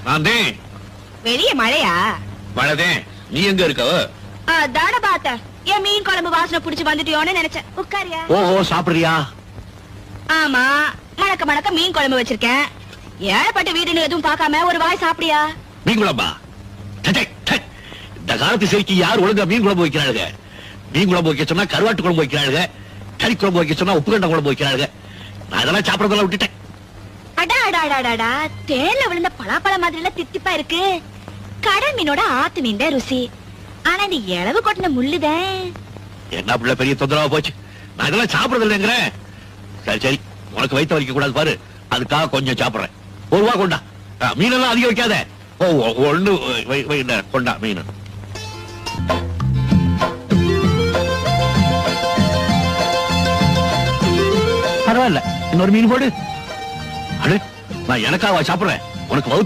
நான் வெளிய மழையா? மழைதே. நீ எங்க இருக்க? தான பாத்த என் மீன் குழம்பு வாசனை புடிச்சு வந்துட்டியோன்னு நினைச்சேன். உட்காரியா? ஓஹோ, சாப்பிடுறியா? ஆமா, மணக்க மணக்க மீன் குழம்பு வச்சிருக்கேன். ஏழப்பட்ட வீடுன்னு எதுவும் பார்க்காம ஒரு வாய் சாப்பிடியா? மீன் குழம்பா? இந்த காலத்து சரிக்கு யார் ஒழுங்கா மீன் குழம்பு வைக்கிறாளுங்க? மீன் குழம்பு வைக்க சொன்னா கருவாட்டு குழம்பு வைக்கிறாளுங்க, கறி குழம்பு வைக்க சொன்னா உப்புக்கண்ட குழம்பு வைக்கிறாளுங்க. நான் அதெல்லாம் சாப்பிடறதெல்லாம் விட்டுட்டேன். அடா அடா அடா அடா, தேன்ல விழுந்த பலாப்பழ மாதிரி எல்லாம் தித்திப்பா இருக்கு. கடல் மீனோட ஆத்து மீன் தான் ருசி. ஆனா இந்த இளவு கொட்டின முள்ளுதான். என்ன பிள்ளை பெரிய தொந்தரவா போச்சு. நான் இதெல்லாம் சாப்பிடறது இல்லைங்கிறேன். சரி சரி, உனக்கு வயிற்று வலிக்க கூடாது பாரு, அதுக்காக கொஞ்சம் சாப்பிடுறேன். ஒரு ரூபா கொண்டா. மீனெல்லாம் அதிகம் வைக்காத. ஒண்ணு கொண்டா மீன். பரவாயில்ல, இன்னொரு மீன் போடு. அடு, நான் எனக்காக சாப்பிடுறேன். உனக்கு